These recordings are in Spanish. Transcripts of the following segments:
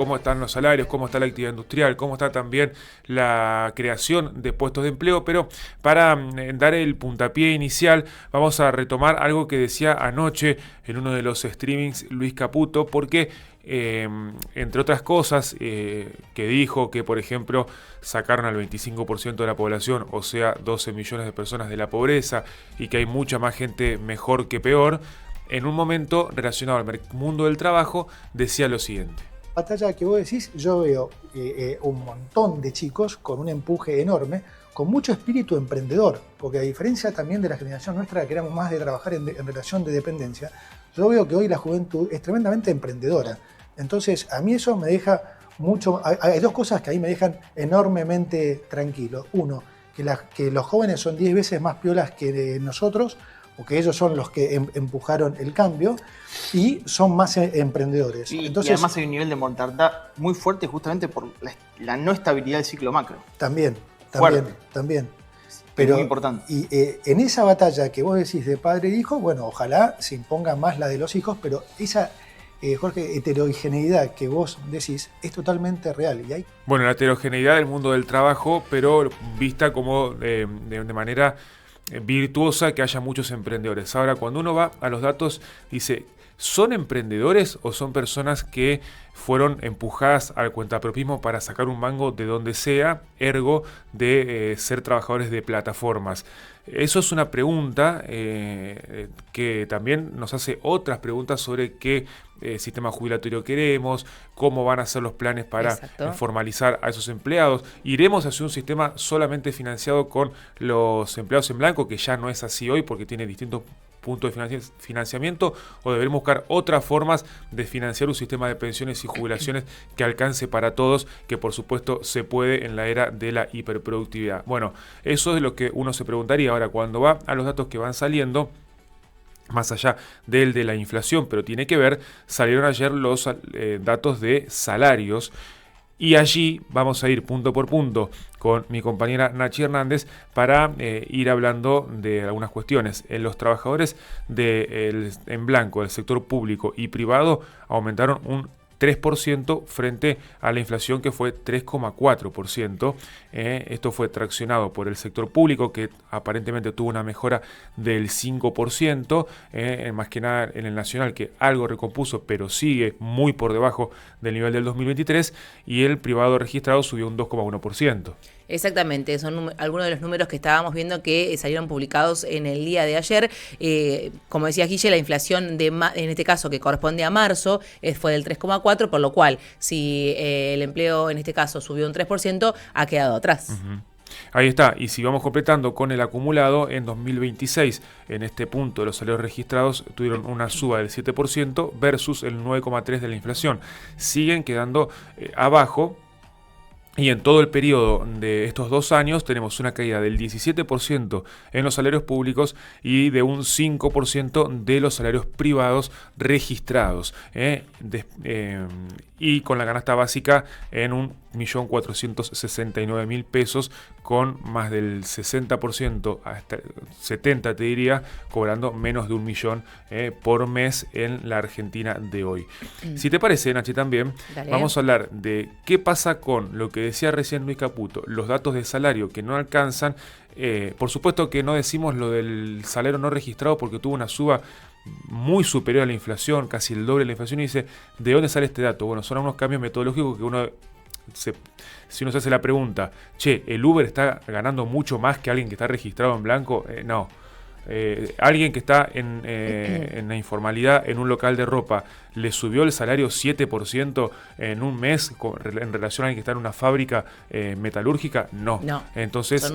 cómo están los salarios, cómo está la actividad industrial, cómo está también la creación de puestos de empleo, pero para dar el puntapié inicial vamos a retomar algo que decía anoche en uno de los streamings Luis Caputo, porque entre otras cosas que dijo que, por ejemplo, sacaron al 25% de la población, o sea, 12 millones de personas de la pobreza, y que hay mucha más gente mejor que peor, en un momento relacionado al mundo del trabajo decía lo siguiente. Batalla que vos decís, yo veo un montón de chicos con un empuje enorme, con mucho espíritu emprendedor, porque a diferencia también de la generación nuestra que éramos más de trabajar en relación de dependencia, yo veo que hoy la juventud es tremendamente emprendedora. Entonces a mí eso me deja mucho, hay dos cosas que ahí me dejan enormemente tranquilo. Uno, que los jóvenes son 10 veces más piolas que nosotros, porque ellos son los que empujaron el cambio y son más emprendedores. Entonces, y además hay un nivel de mortandad muy fuerte justamente por la no estabilidad del ciclo macro. También. Pero muy importante. Y en esa batalla que vos decís de padre e hijo, bueno, ojalá se imponga más la de los hijos, pero esa, Jorge, heterogeneidad que vos decís es totalmente real. Y hay... Bueno, la heterogeneidad del mundo del trabajo, pero vista como de manera virtuosa, que haya muchos emprendedores. Ahora, cuando uno va a los datos, dice, ¿son emprendedores o son personas que fueron empujadas al cuentapropismo para sacar un mango de donde sea, ergo de ser trabajadores de plataformas? Eso es una pregunta que también nos hace otras preguntas sobre qué sistema jubilatorio queremos, cómo van a ser los planes para formalizar a esos empleados. ¿Iremos hacia un sistema solamente financiado con los empleados en blanco, que ya no es así hoy porque tiene distintos puntos de financiamiento, o deberemos buscar otras formas de financiar un sistema de pensiones y jubilaciones que alcance para todos, que por supuesto se puede en la era de la hiperproductividad? Bueno, eso es lo que uno se preguntaría. Ahora, cuando va a los datos que van saliendo, más allá del de la inflación, pero tiene que ver, salieron ayer los datos de salarios. Y allí vamos a ir punto por punto con mi compañera Nachi Hernández para ir hablando de algunas cuestiones. Los trabajadores en blanco del sector público y privado aumentaron un 3% frente a la inflación, que fue 3,4%. Esto fue traccionado por el sector público, que aparentemente tuvo una mejora del 5%, más que nada en el nacional, que algo recompuso, pero sigue muy por debajo del nivel del 2023, y el privado registrado subió un 2,1%. Exactamente, son algunos de los números que estábamos viendo que salieron publicados en el día de ayer. Como decía Guille, la inflación en este caso, que corresponde a marzo, fue del 3,4%, por lo cual si el empleo en este caso subió un 3%, ha quedado atrás. Ahí está, y si vamos completando con el acumulado, en 2026, en este punto los salarios registrados tuvieron una suba del 7% versus el 9,3% de la inflación. Siguen quedando abajo. Y en todo el periodo de estos 2 años tenemos una caída del 17% en los salarios públicos y de un 5% de los salarios privados registrados. Y con la canasta básica en 1.469.000 pesos, con más del 60%, hasta 70% te diría, cobrando menos de 1 millón por mes en la Argentina de hoy. Si te parece, Nachi, también vamos a hablar de qué pasa con lo que decía recién Luis Caputo, los datos de salario que no alcanzan. Por supuesto que no decimos lo del salario no registrado porque tuvo una suba muy superior a la inflación, casi el doble de la inflación, y dice, ¿de dónde sale este dato? Bueno, son algunos cambios metodológicos que si uno se hace la pregunta, che, ¿el Uber está ganando mucho más que alguien que está registrado en blanco? No. Alguien que está en la informalidad en un local de ropa, ¿le subió el salario 7% en un mes en relación a alguien que está en una fábrica metalúrgica? No. Entonces,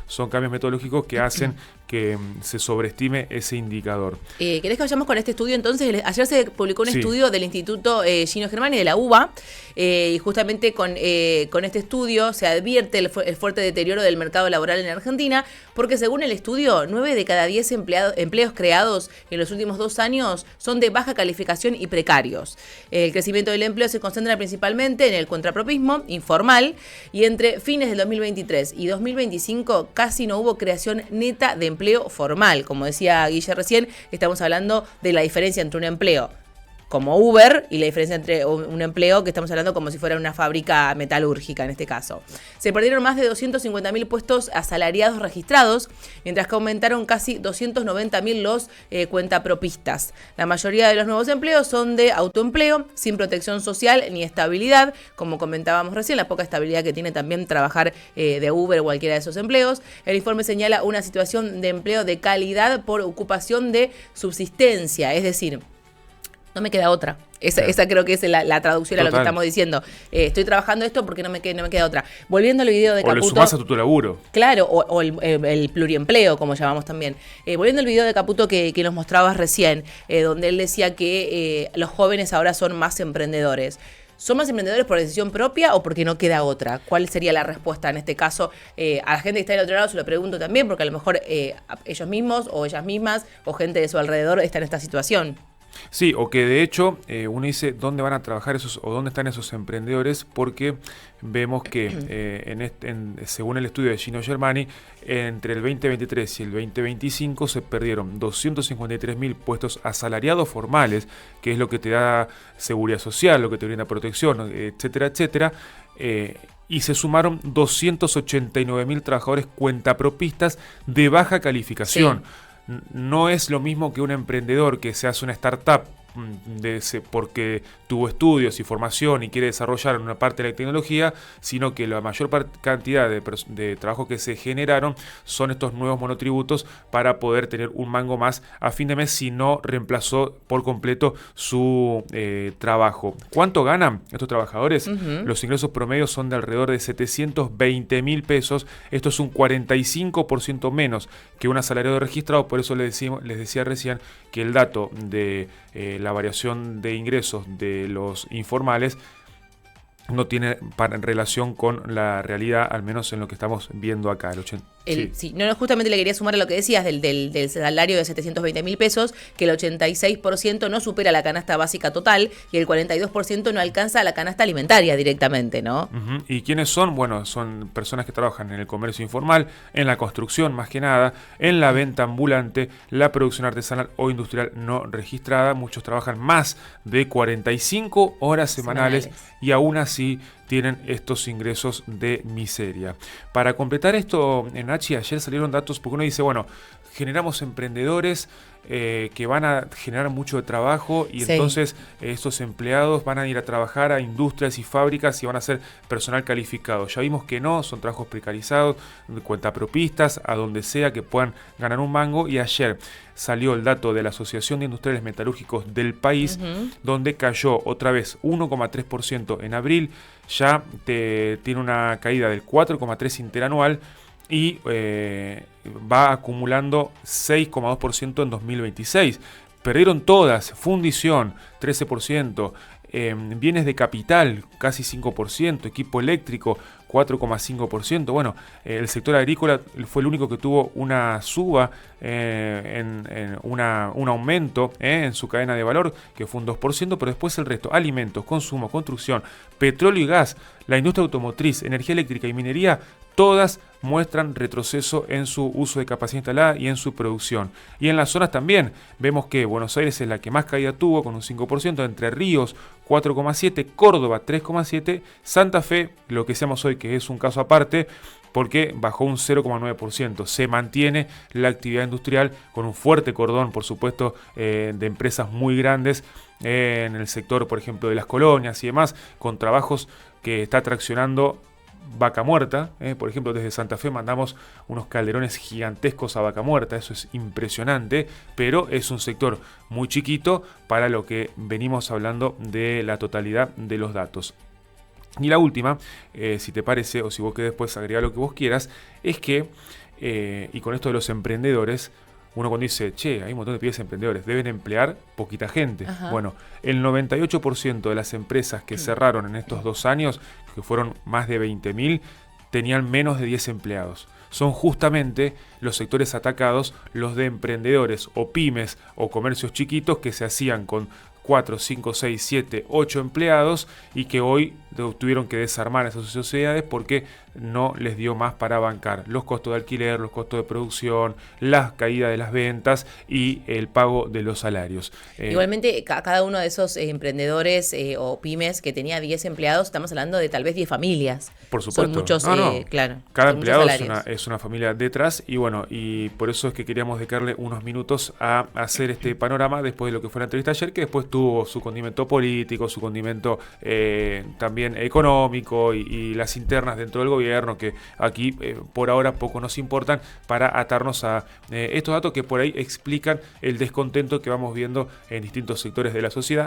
son cambios metodológicos que hacen que se sobreestime ese indicador. ¿Querés que vayamos con este estudio entonces? Ayer se publicó un estudio del Instituto Gino Germán y de la UBA, y justamente con este estudio se advierte el fuerte deterioro del mercado laboral en Argentina, porque según el estudio, 9 de cada 10 empleos creados en los últimos 2 años son de baja calificación y precarios. El crecimiento del empleo se concentra principalmente en el contrapropismo informal, y entre fines del 2023 y 2025 casi no hubo creación neta de empleo formal. Como decía Guille recién, estamos hablando de la diferencia entre un empleo como Uber, y la diferencia entre un empleo que estamos hablando como si fuera una fábrica metalúrgica en este caso. Se perdieron más de 250.000 puestos asalariados registrados, mientras que aumentaron casi 290.000 los cuentapropistas. La mayoría de los nuevos empleos son de autoempleo, sin protección social ni estabilidad, como comentábamos recién, la poca estabilidad que tiene también trabajar de Uber o cualquiera de esos empleos. El informe señala una situación de empleo de calidad por ocupación de subsistencia, es decir, no me queda otra. Esa creo que es la traducción. Total. A lo que estamos diciendo. Estoy trabajando esto porque no me queda otra. Volviendo al video de Caputo. O le sumás a tu laburo. Claro, o el pluriempleo, como llamamos también. Volviendo al video de Caputo que nos mostrabas recién, donde él decía que los jóvenes ahora son más emprendedores. ¿Son más emprendedores por decisión propia o porque no queda otra? ¿Cuál sería la respuesta en este caso? A la gente que está del otro lado se lo pregunto también, porque a lo mejor ellos mismos o ellas mismas o gente de su alrededor está en esta situación. Sí, o que de hecho uno dice dónde van a trabajar esos o dónde están esos emprendedores, porque vemos que según el estudio de Gino Germani, entre el 2023 y el 2025 se perdieron 253.000 puestos asalariados formales, que es lo que te da seguridad social, lo que te brinda protección, etcétera, etcétera. Y se sumaron 289.000 trabajadores cuentapropistas de baja calificación. Sí. No es lo mismo que un emprendedor que se hace una startup porque tuvo estudios y formación y quiere desarrollar una parte de la tecnología, sino que la mayor cantidad de trabajo que se generaron son estos nuevos monotributos para poder tener un mango más a fin de mes si no reemplazó por completo su trabajo. ¿Cuánto ganan estos trabajadores? Los ingresos promedios son de alrededor de 720.000 pesos. Esto es un 45% menos que un asalariado registrado. Por eso les decía recién que el dato de la variación de ingresos de los informales no tiene relación con la realidad, al menos en lo que estamos viendo acá. Sí, no, justamente le quería sumar a lo que decías del salario de 720.000 pesos, que el 86% no supera la canasta básica total y el 42% no alcanza la canasta alimentaria directamente, ¿no? ¿Y quiénes son? Bueno, son personas que trabajan en el comercio informal, en la construcción más que nada, en la venta ambulante, la producción artesanal o industrial no registrada. Muchos trabajan más de 45 horas semanales. Y aún así tienen estos ingresos de miseria. Para completar esto, Nachi, ayer salieron datos, porque uno dice, bueno, generamos emprendedores que van a generar mucho de trabajo y entonces estos empleados van a ir a trabajar a industrias y fábricas y van a ser personal calificado. Ya vimos que no, son trabajos precarizados, cuentapropistas, a donde sea que puedan ganar un mango. Y ayer salió el dato de la Asociación de Industriales Metalúrgicos del país, donde cayó otra vez 1,3% en abril, ya tiene una caída del 4,3% interanual, y va acumulando 6,2% en 2026. Perdieron todas: fundición 13%, bienes de capital casi 5%, equipo eléctrico 4,5%. Bueno, el sector agrícola fue el único que tuvo una suba, un aumento en su cadena de valor, que fue un 2%, pero después el resto: alimentos, consumo, construcción, petróleo y gas, la industria automotriz, energía eléctrica y minería, todas muestran retroceso en su uso de capacidad instalada y en su producción. Y en las zonas también vemos que Buenos Aires es la que más caída tuvo, con un 5%, Entre Ríos 4,7%, Córdoba 3,7%, Santa Fe, lo que seamos hoy, que es un caso aparte, porque bajó un 0,9%. Se mantiene la actividad industrial con un fuerte cordón, por supuesto, de empresas muy grandes en el sector, por ejemplo, de las colonias y demás, con trabajos que está traccionando Vaca Muerta. Por ejemplo, desde Santa Fe mandamos unos calderones gigantescos a Vaca Muerta. Eso es impresionante, pero es un sector muy chiquito para lo que venimos hablando de la totalidad de los datos. Y la última, si te parece, o si vos querés después agregar lo que vos quieras, es que, y con esto de los emprendedores, uno cuando dice, hay un montón de pibes emprendedores, deben emplear poquita gente. Ajá. Bueno, el 98% de las empresas que cerraron en estos 2 años, que fueron más de 20.000, tenían menos de 10 empleados. Son justamente los sectores atacados, los de emprendedores o pymes o comercios chiquitos que se hacían con 4, 5, 6, 7, 8 empleados y que hoy tuvieron que desarmar esas sociedades porque no les dio más para bancar los costos de alquiler, los costos de producción, la caída de las ventas y el pago de los salarios. Igualmente, cada uno de esos emprendedores o pymes que tenía 10 empleados, estamos hablando de tal vez 10 familias. Por supuesto. Son muchos, claro. Cada son empleado muchos es una familia detrás y bueno, y por eso es que queríamos dedicarle unos minutos a hacer este panorama después de lo que fue la entrevista ayer, que después tuvo su condimento político, su condimento también económico y las internas dentro del gobierno, que aquí por ahora poco nos importan, para atarnos a estos datos que por ahí explican el descontento que vamos viendo en distintos sectores de la sociedad.